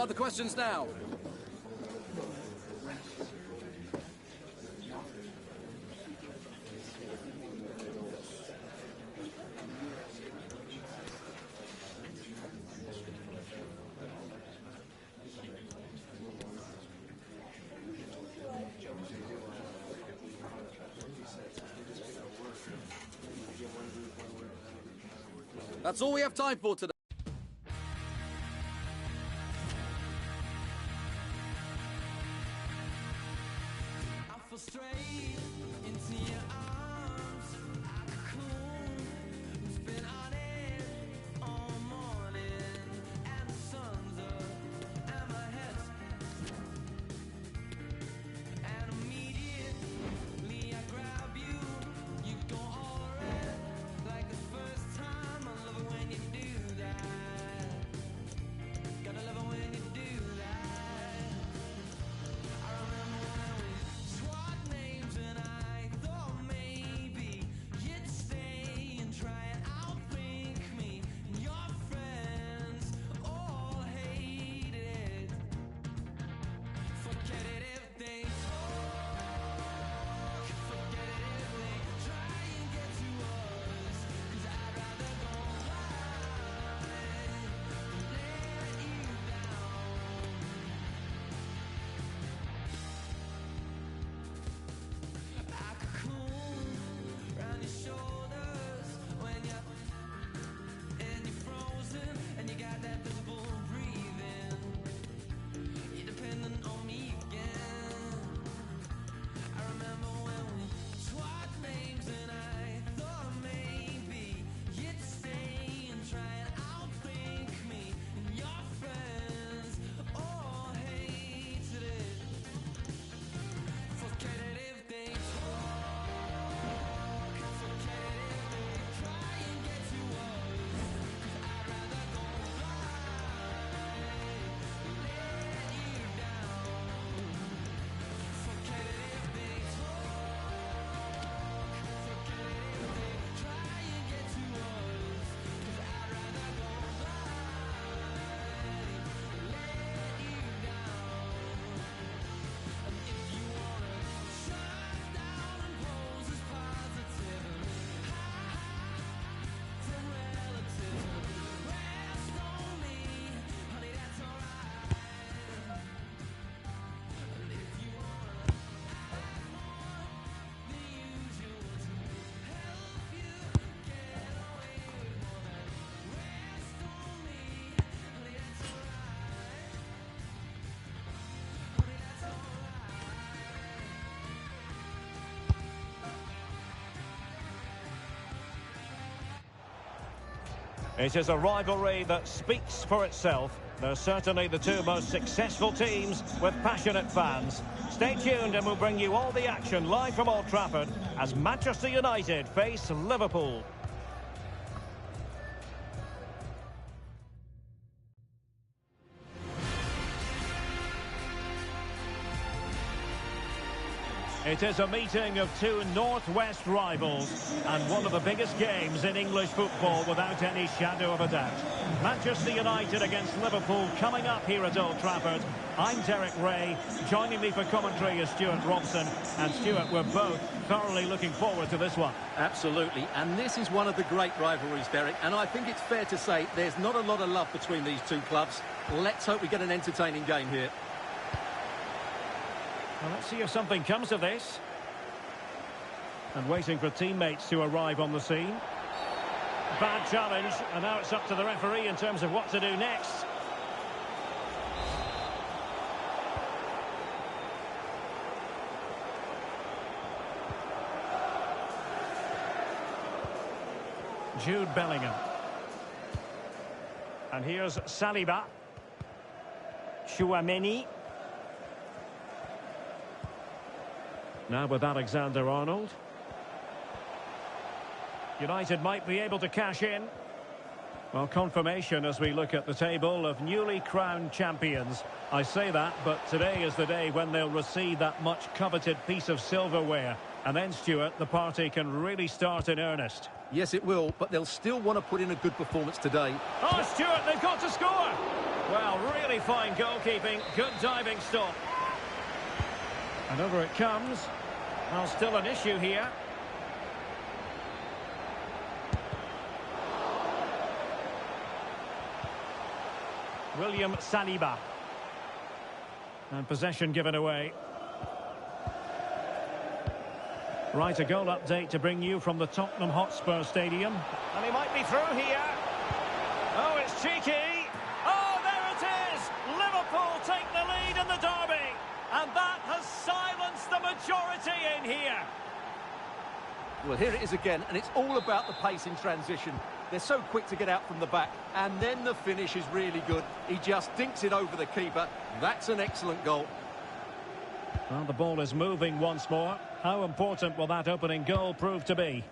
start the questions now. That's all we have time for today. It is a rivalry that speaks for itself. They're certainly the two most successful teams with passionate fans. Stay tuned and we'll bring you all the action live from Old Trafford as Manchester United face Liverpool. It is a meeting of two northwest rivals and one of the biggest games in English football without any shadow of a doubt. Manchester United against Liverpool coming up here at Old Trafford. I'm Derek Ray. Joining me for commentary is Stuart Robson. And Stuart, we're both thoroughly looking forward to this one. Absolutely. And this is one of the great rivalries, Derek. And I think it's fair to say there's not a lot of love between these two clubs. Let's hope we get an entertaining game here. Well, let's see if something comes of this. And waiting for teammates to arrive on the scene. Bad challenge, and now it's up to the referee in terms of what to do next. Jude Bellingham. And here's Saliba. Chouameni. Now with Alexander-Arnold. United might be able to cash in. Well, confirmation as we look at the table of newly crowned champions. I say that, but today is the day when they'll receive that much coveted piece of silverware. And then, Stuart, the party can really start in earnest. Yes, it will, but they'll still want to put in a good performance today. Oh, Stuart, they've got to score! Well, really fine goalkeeping. Good diving stop. And over it comes. Well, still an issue here. William Saliba. And possession given away. Right, a goal update to bring you from the Tottenham Hotspur Stadium. And he might be through here. Oh, it's cheeky. Oh, there it is. Liverpool take the lead in the derby. And that has silenced the majority in here. Well, here it is again, and it's all about the pace in transition. They're so quick to get out from the back, and then the finish is really good. He just dinks it over the keeper. That's an excellent goal. Well, the ball is moving once more. How important will that opening goal prove to be?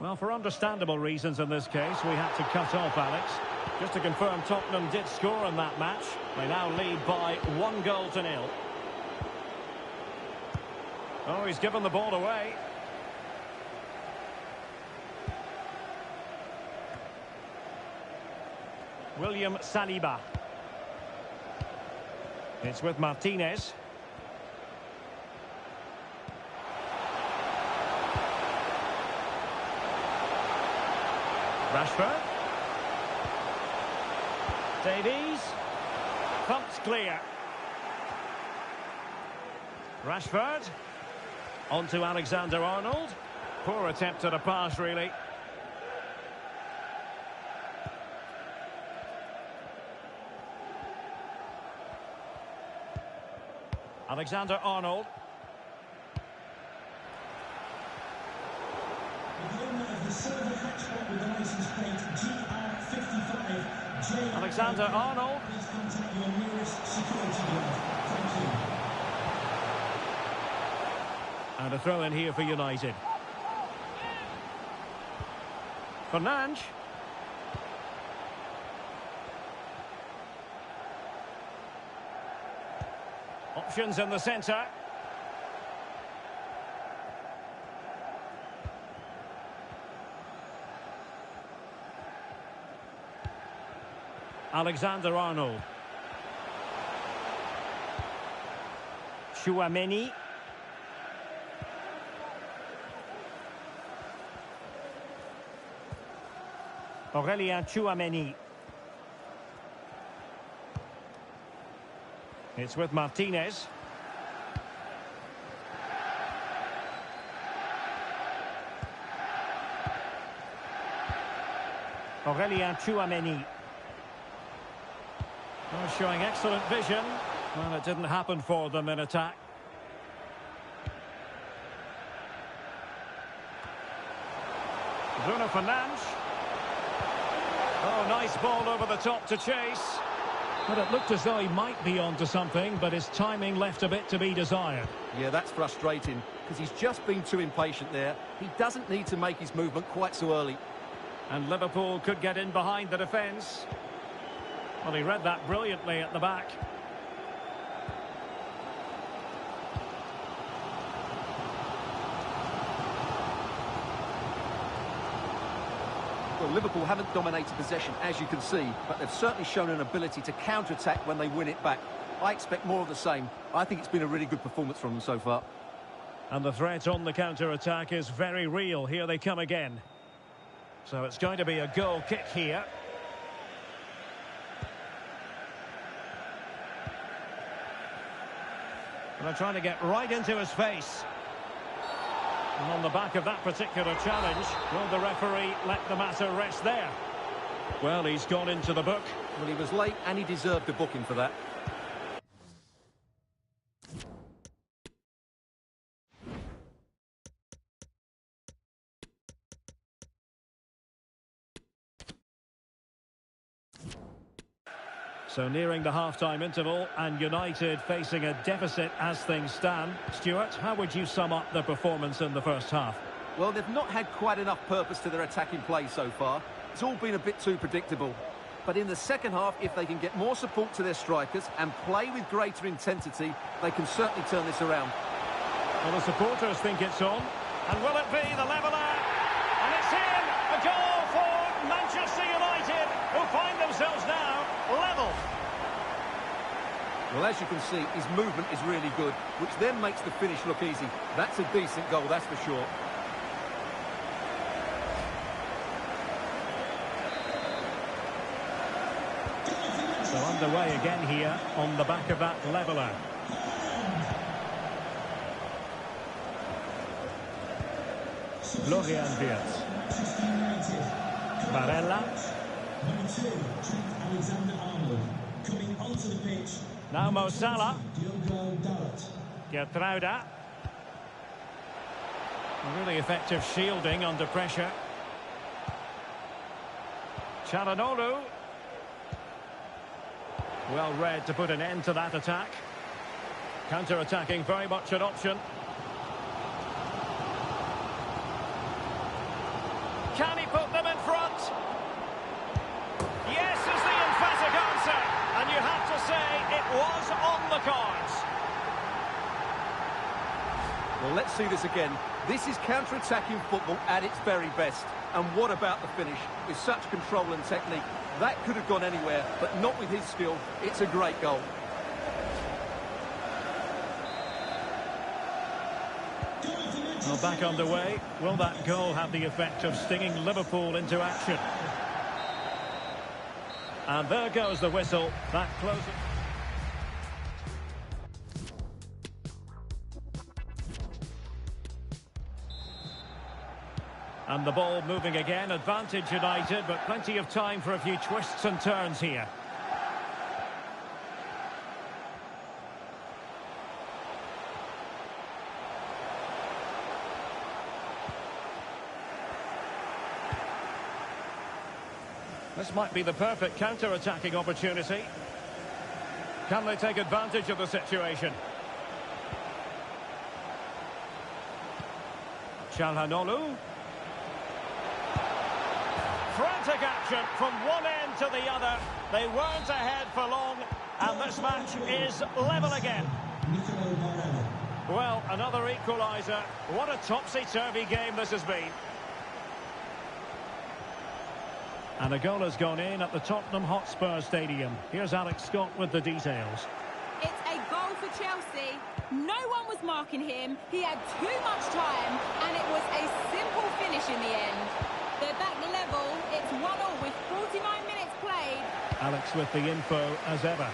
Well, for understandable reasons in this case, we had to cut off Alex. Just to confirm, Tottenham did score in that match. They now lead by 1-0. Oh, he's given the ball away. William Saliba. It's with Martinez. Rashford. Davies. Pumped clear. Rashford. On to Alexander-Arnold. Poor attempt at a pass, really. Alexander-Arnold. Alexander-Arnold. And a throw in here for United. Fernandes. Options in the centre. Alexander-Arnold. Tchouaméni. Aurélien Tchouaméni. It's with Martinez. Aurélien Tchouaméni. Oh, showing excellent vision. Well, it didn't happen for them in attack. Bruno Fernandes. Oh, nice ball over the top to chase. But it looked as though he might be onto something, but his timing left a bit to be desired. Yeah, that's frustrating, because he's just been too impatient there. He doesn't need to make his movement quite so early. And Liverpool could get in behind the defence. Well, he read that brilliantly at the back. Well, Liverpool haven't dominated possession, as you can see, but they've certainly shown an ability to counter-attack when they win it back. I expect more of the same. I think it's been a really good performance from them so far. And the threat on the counter-attack is very real. Here they come again. So it's going to be a goal kick here. And they're trying to get right into his face. And on the back of that particular challenge, will the referee let the matter rest there? Well, he's gone into the book. Well, he was late and he deserved a booking for that. So nearing the half-time interval and United facing a deficit as things stand. Stuart, how would you sum up their performance in the first half? Well, they've not had quite enough purpose to their attacking play so far. It's all been a bit too predictable. But in the second half, if they can get more support to their strikers and play with greater intensity, they can certainly turn this around. Well, the supporters think it's on. And will it be the leveller? And it's in! A goal for Manchester United, who find themselves now Well, as you can see, his movement is really good, which then makes the finish look easy. That's a decent goal, that's for sure. So underway again here on the back of that leveller. Florian Wirtz. Barella. Number 2, Trent Alexander-Arnold. Coming onto the pitch. Now Mo Salah. nghiado2011's. Gertruida. Really effective shielding under pressure. Çalhanoğlu. Well read to put an end to that attack. Counter-attacking very much an option. Can he put them in front? Yes is the emphatic answer. And you have to say it was on the cards. Well, let's see this again. This is counter-attacking football at its very best. And what about the finish? With such control and technique, that could have gone anywhere, but not with his skill. It's a great goal. Well, back underway. Will that goal have the effect of stinging Liverpool into action? And there goes the whistle. That closes. And the ball moving again. Advantage United, but plenty of time for a few twists and turns here. This might be the perfect counter-attacking opportunity. Can they take advantage of the situation? Çalhanoğlu. Frantic action from one end to the other. They weren't ahead for long, and this match is level again. Well, another equaliser. What a topsy-turvy game this has been. And a goal has gone in at the Tottenham Hotspur Stadium. Here's Alex Scott with the details. It's a goal for Chelsea. No one was marking him. He had too much time, and it was a simple finish in the end. They're back level. It's 1-1 with 49 minutes played. Alex with the info as ever.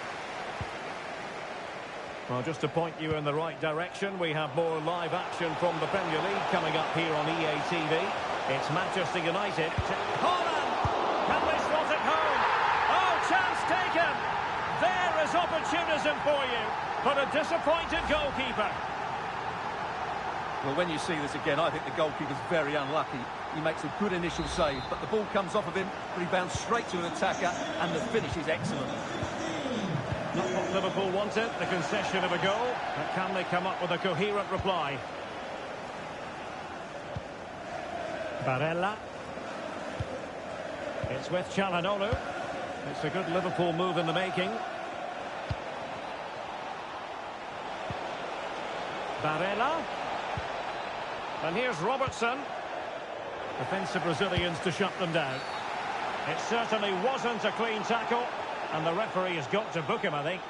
Well, just to point you in the right direction, we have more live action from the Premier League coming up here on EA TV. It's Manchester United. Haaland! Can they slot it home? Oh, chance taken! There is opportunism for you, but a disappointed goalkeeper. Well, when you see this again, I think the goalkeeper's very unlucky. He makes a good initial save, but the ball comes off of him, rebounds straight to an attacker, and the finish is excellent. Not what Liverpool wanted, the concession of a goal, but can they come up with a coherent reply? Barella. It's with Çalhanoğlu. It's a good Liverpool move in the making. Barella. And here's Robertson. Defensive Brazilians to shut them down. It certainly wasn't a clean tackle, and the referee has got to book him, I think.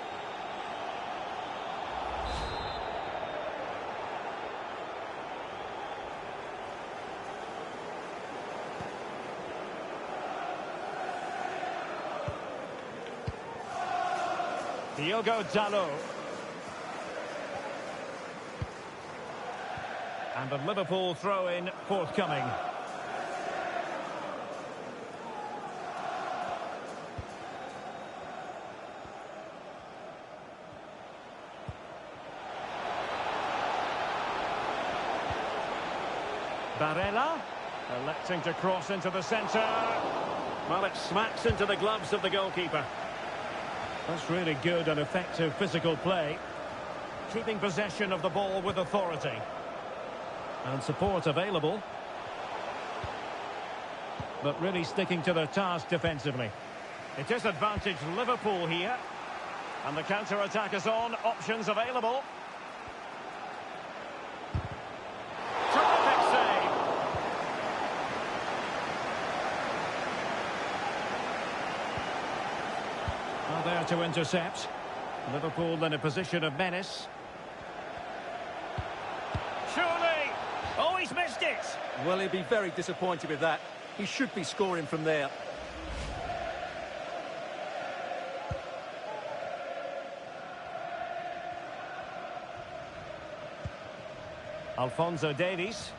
Diogo Dalot. And a Liverpool throw-in forthcoming. Barella, electing to cross into the centre. Well, it smacks into the gloves of the goalkeeper. That's really good and effective physical play. Keeping possession of the ball with authority. And support available. But really sticking to their task defensively. It is advantage Liverpool here. And the counter-attack is on. Options available. Terrific save. Well, there to intercept. Liverpool in a position of menace. Surely! Oh, he's missed it! Well, he'll be very disappointed with that. He should be scoring from there. Alphonso Davies.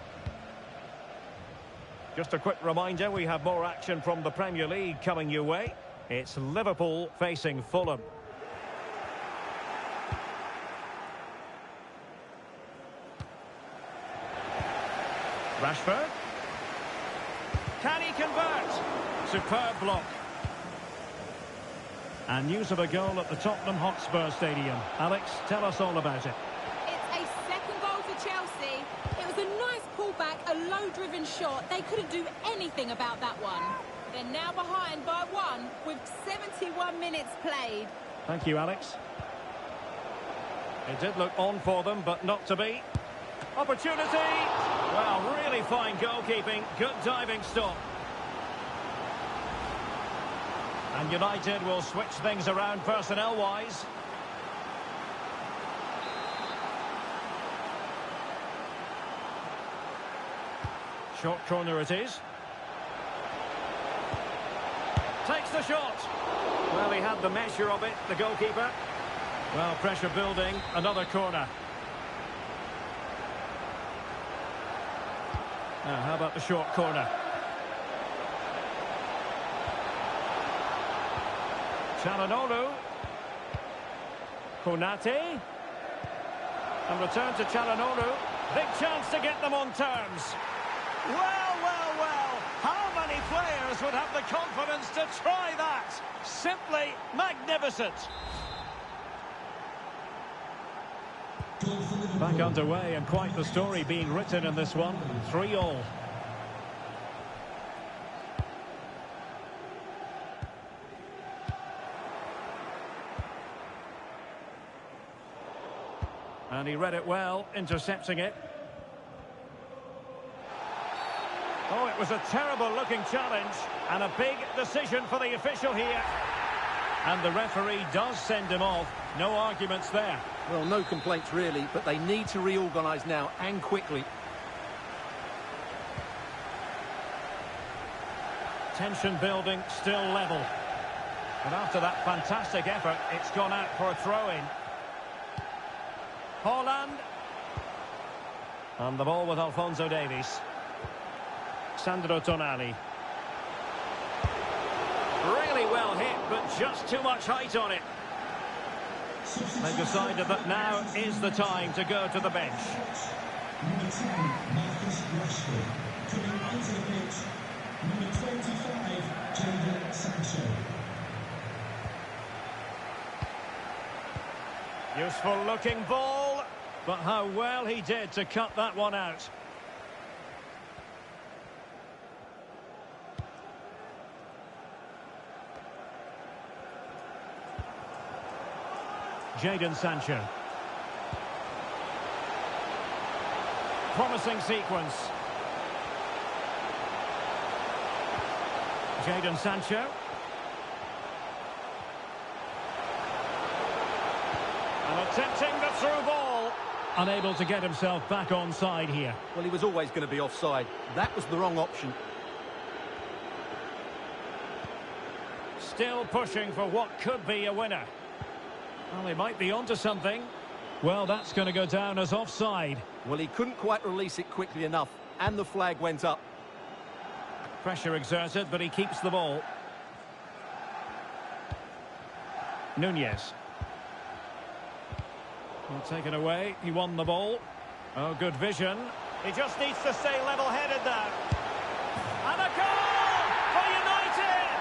Just a quick reminder, we have more action from the Premier League coming your way. It's Liverpool facing Fulham. Rashford. Can he convert? Superb block. And news of a goal at the Tottenham Hotspur Stadium. Alex, tell us all about it. It's a second goal for Chelsea. It was a nice pullback, a low-driven shot. They couldn't do anything about that one. They're now behind by 1 with 71 minutes played. Thank you, Alex. It did look on for them, but not to be. Opportunity! Well, really fine goalkeeping. Good diving stop. And United will switch things around personnel-wise. Short corner it is. Takes the shot. Well, he had the measure of it, the goalkeeper. Well, pressure building. Another corner. Now, how about the short corner? Çalhanoğlu. Konate. And return to Çalhanoğlu. Big chance to get them on terms. Well, well, well. How many players would have the confidence to try that? Simply magnificent. Back underway, and quite the story being written in this one. 3-3. And he read it well, intercepting it. Oh, it was a terrible-looking challenge, and a big decision for the official here. And the referee does send him off. No arguments there. Well, no complaints really, but they need to reorganise now, and quickly. Tension building, still level. And after that fantastic effort, it's gone out for a throw-in. Haaland. And the ball with Alphonso Davies. Sandro Tonali. Really well hit, but just too much height on it. They've decided that now is the time to go to the bench. Number 10, Marcus Rashford. Coming onto the pitch, number 25, Jadon Sancho. Useful looking ball, but how well he did to cut that one out. Jadon Sancho. Promising sequence. Jadon Sancho. And attempting the through ball. Unable to get himself back onside here. Well, he was always going to be offside. That was the wrong option. Still pushing for what could be a winner. Well, he might be onto something. Well, that's going to go down as offside. Well, he couldn't quite release it quickly enough, and the flag went up. Pressure exerted, but he keeps the ball. Nunez. Well, taken away. He won the ball. Oh, good vision. He just needs to stay level-headed now. And a goal for United!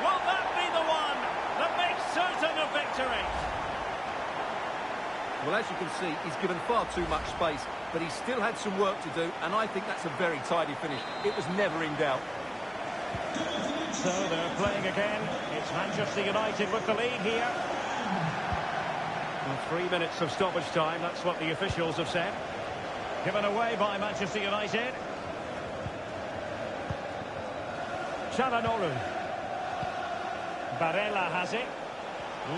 Will that be the one that makes certain a victory? Well, as you can see, he's given far too much space, but he still had some work to do, and I think that's a very tidy finish. It was never in doubt. So they're playing again. It's Manchester United with the lead here. Well, 3 minutes of stoppage time, that's what the officials have said. Given away by Manchester United. Çalhanoğlu. Barella has it.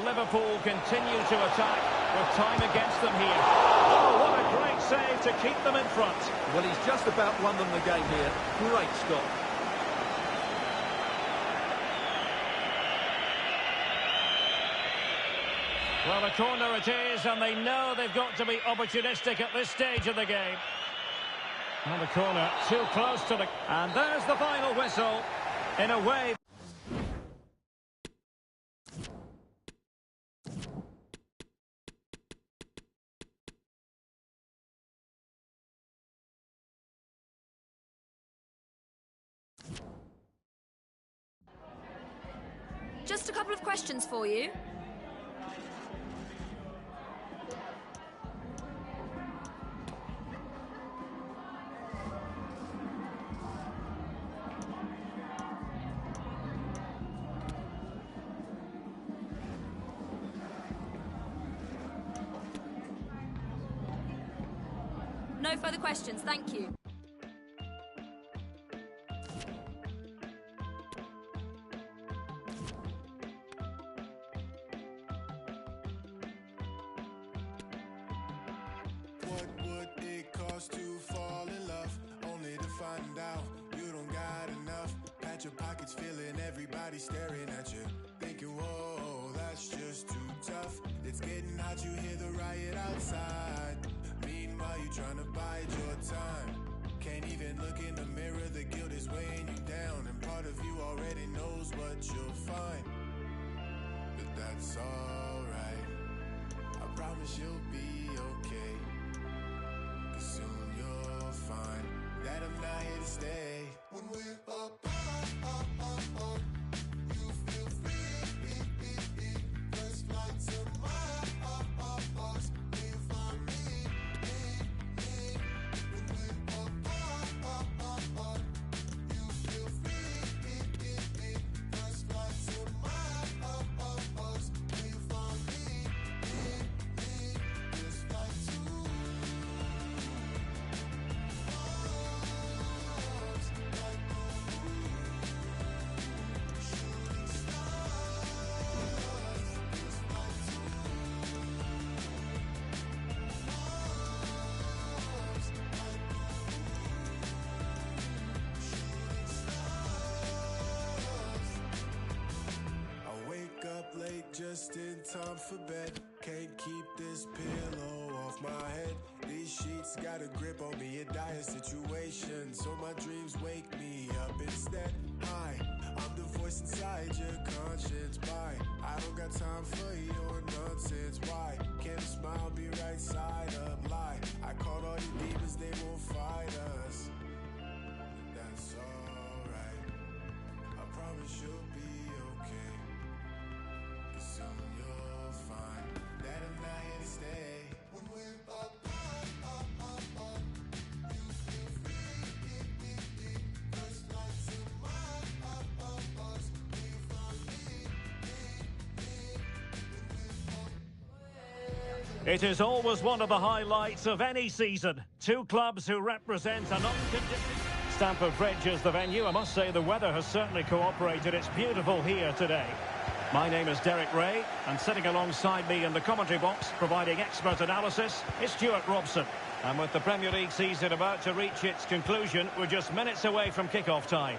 Liverpool continue to attack with time against them here. Oh, what a great save to keep them in front. Well, he's just about won them the game here. Great stop. Well, a corner it is, and they know they've got to be opportunistic at this stage of the game. Well, the corner too close to the... And there's the final whistle. In a way... Just a couple of questions for you. No further questions, thank you. What would it cost to fall in love? Only to find out you don't got enough. Pat your pockets feeling everybody staring at you, thinking, whoa, that's just too tough. It's getting hot, you hear the riot outside. Meanwhile, you trying to bide your time. Can't even look in the mirror, the guilt is weighing you down. And part of you already knows what you'll find. But that's alright, I promise you'll be okay. Cause soon you'll find that I'm not here to stay. When we're up, you feel free. First flight to Mars, you find me. When we're up, you feel free. First flight to Mars, you find me. This flight to just in time for bed. Can't keep this pillow off my head. These sheets got a grip on me, a dire situation. So my dreams wake me up instead. Hi, I'm the voice inside your conscience. Bye, I don't got time for your nonsense. Why can't a smile be right side up? Lie, I called all your demons, they won't fight us. That's alright, I promise you'll be okay. Soon you'll find that I'm not here to stay. When we're up, you feel free. First flight to Mars, you find me. It is always one of the highlights of any season. Two clubs who represent an unconditioned... Stamford Bridge is the venue. I must say the weather has certainly cooperated. It's beautiful here today. My name is Derek Ray, and sitting alongside me in the commentary box, providing expert analysis, is Stuart Robson. And with the Premier League season about to reach its conclusion, we're just minutes away from kick-off time.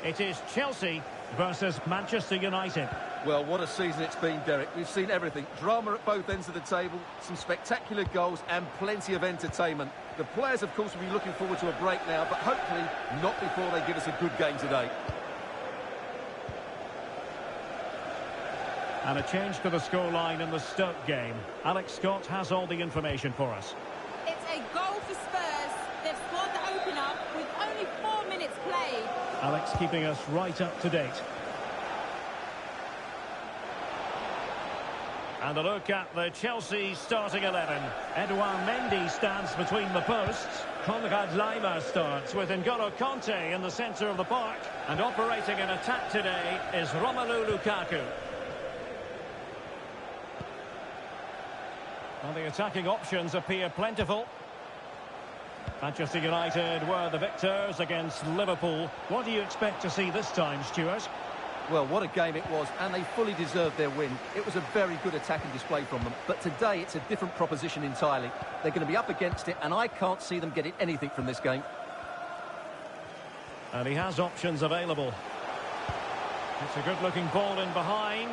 It is Chelsea versus Manchester United. Well, what a season it's been, Derek. We've seen everything. Drama at both ends of the table, some spectacular goals and plenty of entertainment. The players, of course, will be looking forward to a break now, but hopefully not before they give us a good game today. And a change to the scoreline in the Stoke game. Alex Scott has all the information for us. It's a goal for Spurs. They've scored the opener with only 4 minutes played. Alex keeping us right up to date. And a look at the Chelsea starting 11. Edouard Mendy stands between the posts. Konrad Laimer starts with N'Golo Kanté in the centre of the park. And operating in attack today is Romelu Lukaku. Well, the attacking options appear plentiful. Manchester United were the victors against Liverpool. What do you expect to see this time, Stuart? Well, what a game it was, and they fully deserved their win. It was a very good attacking display from them. But today, it's a different proposition entirely. They're going to be up against it, and I can't see them getting anything from this game. And he has options available. It's a good-looking ball in behind.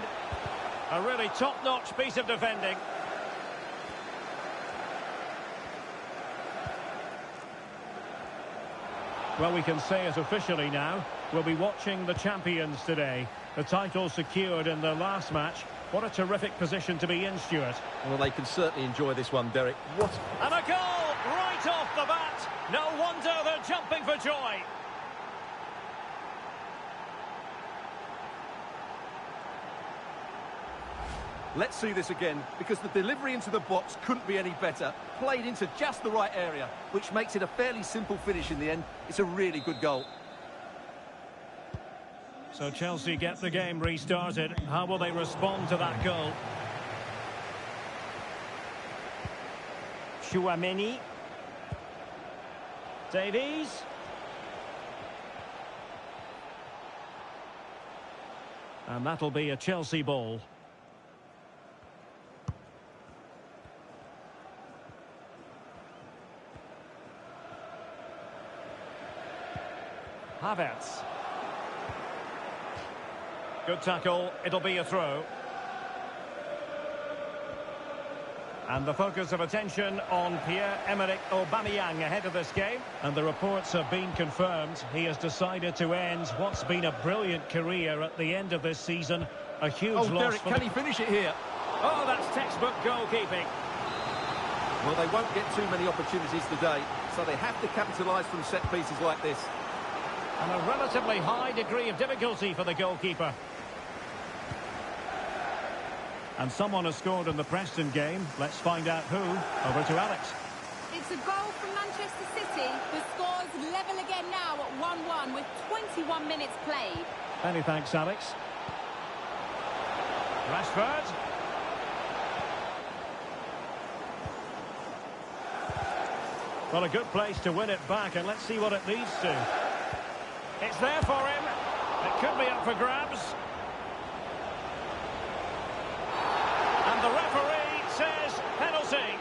A really top-notch piece of defending. Well, we can say it officially now. We'll be watching the champions today. The title secured in their last match. What a terrific position to be in, Stuart. Well, they can certainly enjoy this one, Derek. What? And a goal right off the bat. No wonder they're jumping for joy. Let's see this again, because the delivery into the box couldn't be any better. Played into just the right area, which makes it a fairly simple finish in the end. It's a really good goal. So Chelsea get the game restarted. How will they respond to that goal? Chouameni. Davies. And that'll be a Chelsea ball. Havertz. Good tackle. It'll be a throw. And the focus of attention on Pierre-Emerick Aubameyang ahead of this game. And the reports have been confirmed. He has decided to end what's been a brilliant career at the end of this season. A huge loss. Derek, can he finish it here? Oh, that's textbook goalkeeping. Well, they won't get too many opportunities today, so they have to capitalise from set pieces like this. And a relatively high degree of difficulty for the goalkeeper. And someone has scored in the Preston game. Let's find out who. Over to Alex. It's a goal from Manchester City. The score's level again now at 1-1 with 21 minutes played. Many thanks, Alex. Rashford. Well, a good place to win it back, and let's see what it leads to. It's there for him. It could be up for grabs. And the referee says penalty.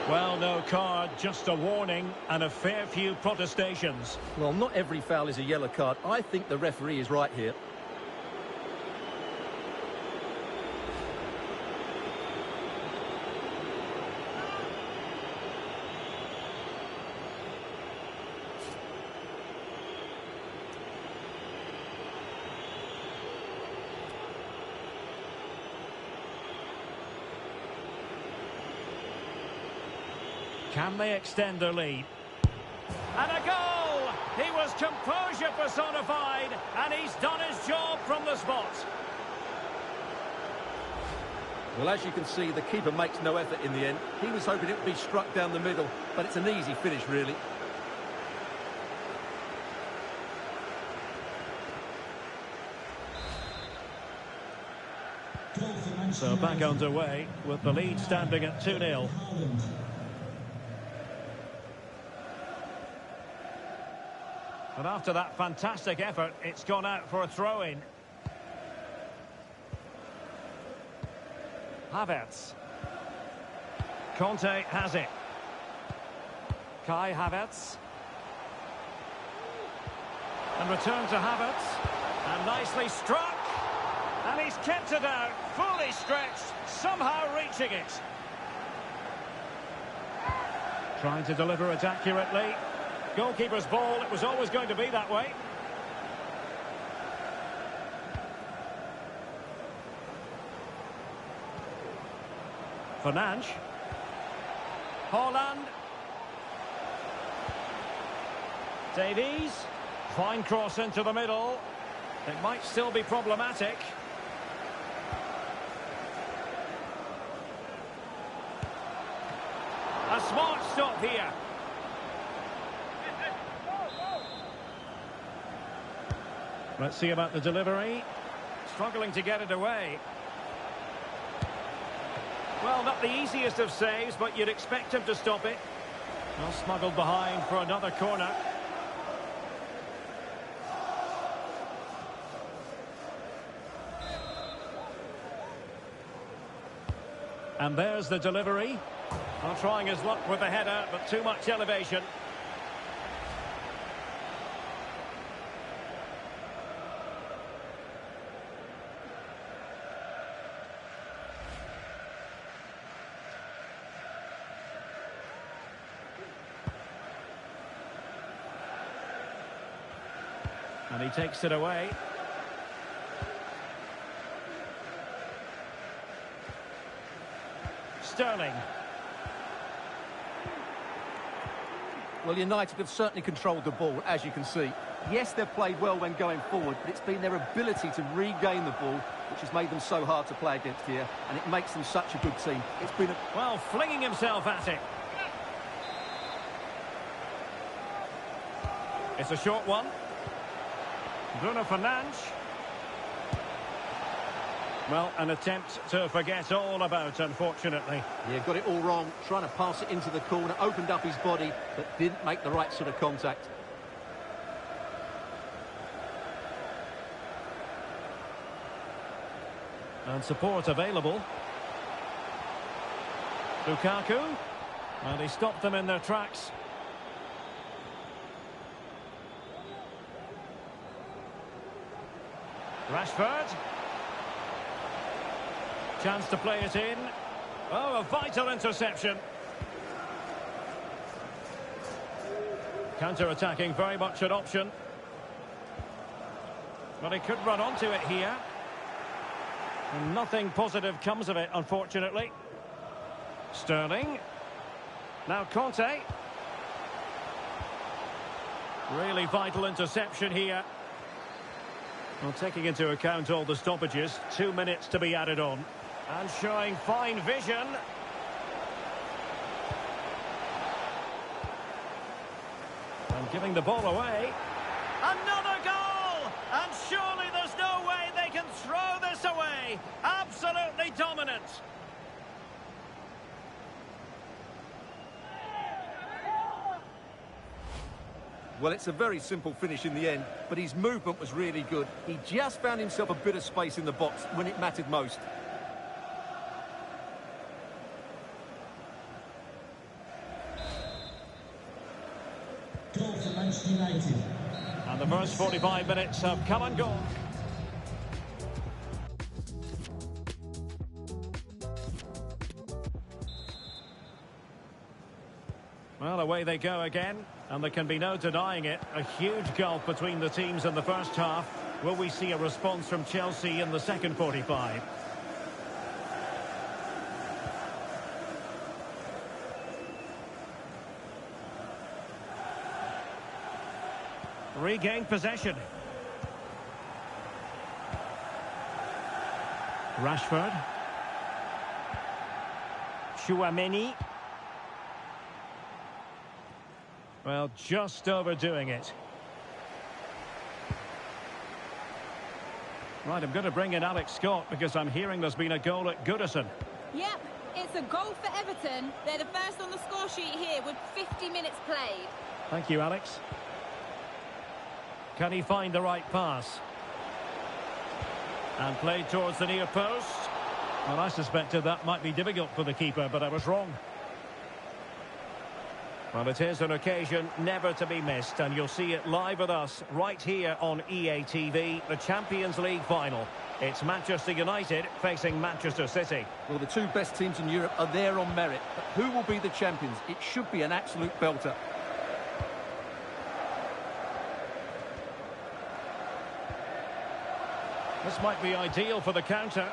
Well, no card, just a warning and a fair few protestations. Well, not every foul is a yellow card. I think the referee is right here. Can they extend their lead? And a goal! He was composure personified, and he's done his job from the spot. Well, as you can see, the keeper makes no effort in the end. He was hoping it would be struck down the middle, but it's an easy finish, really. So back underway with the lead standing at 2-0. And after that fantastic effort, it's gone out for a throw-in. Havertz. Conte has it. Kai Havertz. And return to Havertz. And nicely struck. And he's kept it out, fully stretched, somehow reaching it. Trying to deliver it accurately. Goalkeeper's ball, it was always going to be that way. Fernandes. Haaland. Davies. Fine cross into the middle. It might still be problematic. A smart stop here. Let's see about the delivery. Struggling to get it away. Well, not the easiest of saves, but you'd expect him to stop it. Well, smuggled behind for another corner. And there's the delivery. Not trying his luck with the header, but too much elevation. And he takes it away. Sterling. Well, United have certainly controlled the ball, as you can see. Yes, they've played well when going forward, but it's been their ability to regain the ball which has made them so hard to play against here, and it makes them such a good team. It's been a... Well, flinging himself at it. It's a short one. Bruno Fernandes. Well, an attempt to forget all about, unfortunately. Yeah, got it all wrong. Trying to pass it into the corner, opened up his body, but didn't make the right sort of contact. And support available. Lukaku. And he stopped them in their tracks. Rashford. Chance to play it in. Oh, a vital interception. Counter-attacking, very much an option. But he could run onto it here. And nothing positive comes of it, unfortunately. Sterling. Now Conte. Really vital interception here. Well, taking into account all the stoppages, 2 minutes to be added on. And showing fine vision. And giving the ball away. Another goal! And surely there's no way they can throw this away. Absolutely dominant. Well, it's a very simple finish in the end, but his movement was really good. He just found himself a bit of space in the box when it mattered most. Goal for Manchester United. And the first 45 minutes have come and gone. Well, away they go again, and there can be no denying it. A huge gulf between the teams in the first half. Will we see a response from Chelsea in the second 45? Regained possession. Rashford. Chouameni. Well, just overdoing it. Right, I'm going to bring in Alex Scott because I'm hearing there's been a goal at Goodison. Yep, it's a goal for Everton. They're the first on the score sheet here with 50 minutes played. Thank you, Alex. Can he find the right pass? And played towards the near post. Well, I suspected that might be difficult for the keeper, but I was wrong. Well, it is an occasion never to be missed, and you'll see it live with us right here on EA TV, the Champions League final. It's Manchester United facing Manchester City. Well, the two best teams in Europe are there on merit, but who will be the champions? It should be an absolute belter. This might be ideal for the counter.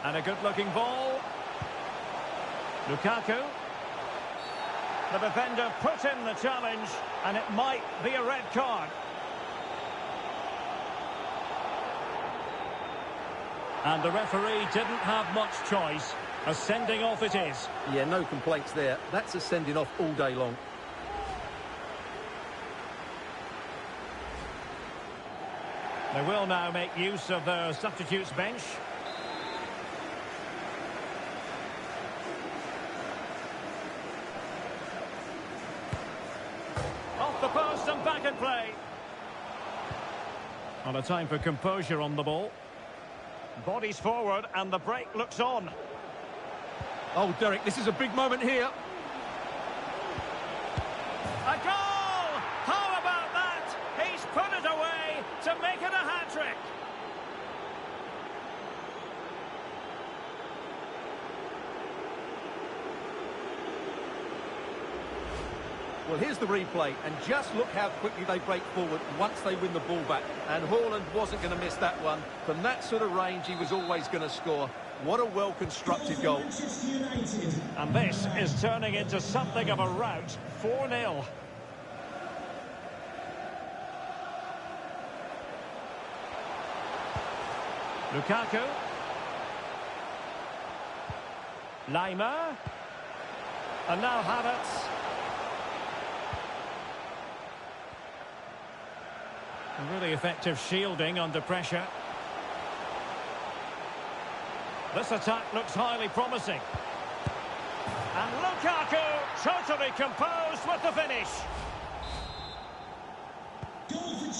And a good-looking ball. Lukaku. The defender put in the challenge, and it might be a red card. And the referee didn't have much choice. A sending off it is. Yeah, no complaints there. That's a sending off all day long. They will now make use of their substitutes bench. Off the post and back in play. On a time for composure on the ball. Bodies forward and the break looks on. Oh, Derek, this is a big moment here. A goal! How about that? He's put it away to make it a hat-trick. Well, here's the replay, and just look how quickly they break forward once they win the ball back. And Haaland wasn't going to miss that one. From that sort of range, he was always going to score. What a well-constructed goal. And this is turning into something of a rout. 4-0. Lukaku. Lima. And now Havertz. Really effective shielding under pressure. This attack looks highly promising. And Lukaku totally composed with the finish.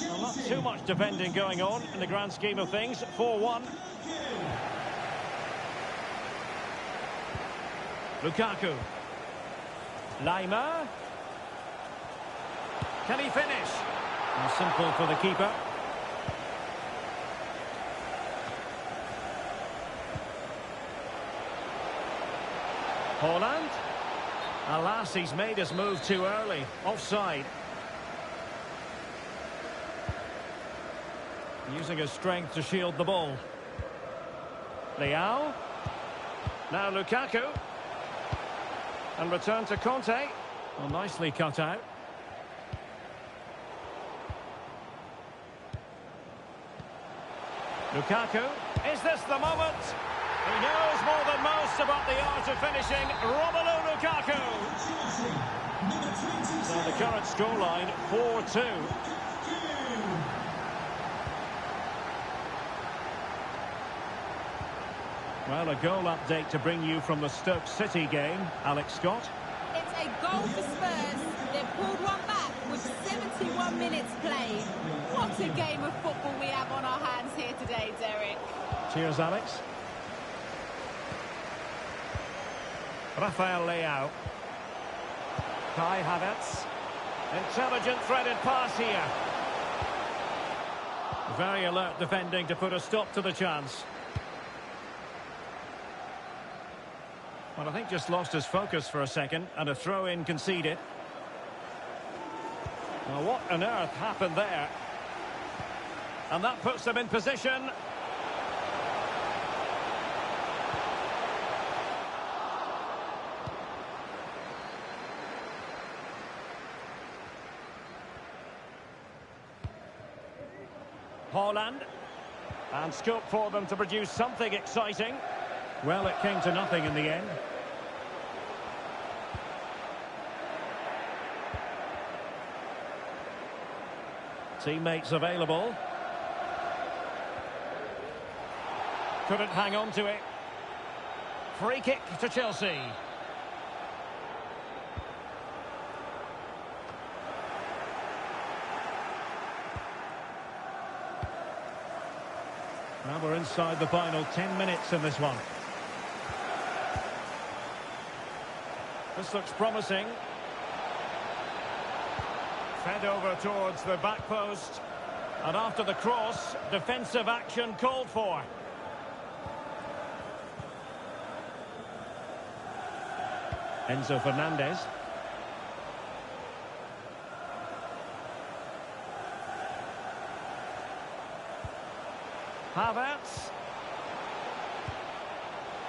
Well, not too much defending going on in the grand scheme of things. 4-1. Lukaku. Lima. Can he finish? And simple for the keeper. Haaland. Alas, he's made his move too early. Offside. Using his strength to shield the ball. Leao. Now Lukaku. And return to Conte. Well, nicely cut out. Lukaku, is this the moment? He knows more than most about the art of finishing. Romelu Lukaku. So the current scoreline, 4-2. Well, a goal update to bring you from the Stoke City game. Alex Scott. It's a goal for Spurs. They've pulled one back with 71 minutes played. What a game of football we have on our hands here today, Derek. Cheers, Alex. Rafael Leao. Kai Havertz. Intelligent threaded pass here. Very alert defending to put a stop to the chance. Well, I think just lost his focus for a second, and a throw-in conceded. Well, what on earth happened there? And that puts them in position. Haaland. And scope for them to produce something exciting. Well, it came to nothing in the end. Teammates available. Couldn't hang on to it. Free kick to Chelsea. Well, we're inside the final 10 minutes in this one. This looks promising. Fed over towards the back post. And after the cross, defensive action called for. Enzo Fernandez. Havertz.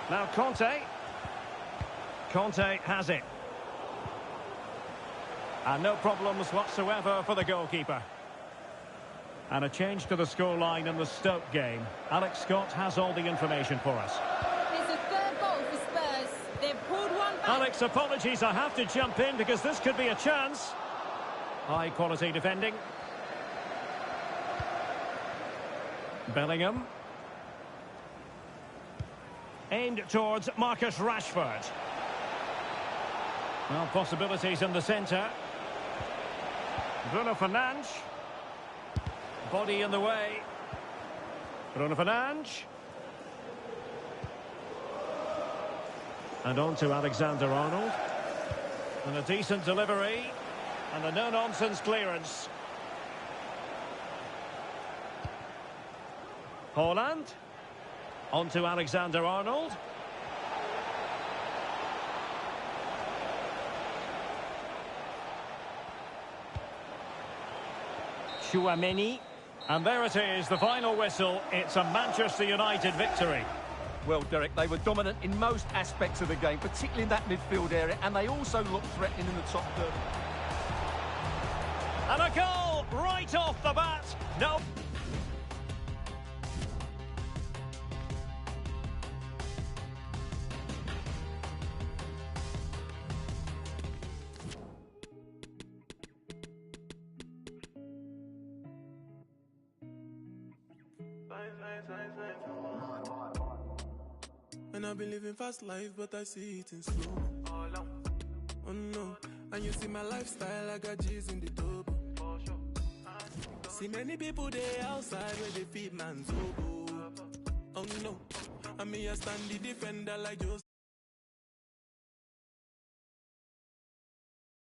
Now Conte. Conte has it. And no problems whatsoever for the goalkeeper. And a change to the scoreline in the Stoke game. Alex Scott has all the information for us. It's a third goal for Spurs. They've pulled one back. Alex, apologies, I have to jump in because this could be a chance. High quality defending. Bellingham. Aimed towards Marcus Rashford. Well, possibilities in the centre. Bruno Fernandes. Body in the way. Bruno Fernandes. And on to Alexander-Arnold. And a decent delivery. And a no-nonsense clearance. Haaland. On to Alexander-Arnold. Chouameni. And there it is, the final whistle. It's a Manchester United victory. Well, Derek, they were dominant in most aspects of the game, particularly in that midfield area, and they also looked threatening in the top third. And a goal right off the bat. No. And I've been living fast life, but I see it in slow. Oh no, and you see my lifestyle, I got G's in the double. See many people there outside where they feed man's oboe. Oh no, and me I stand the defender like Joseph.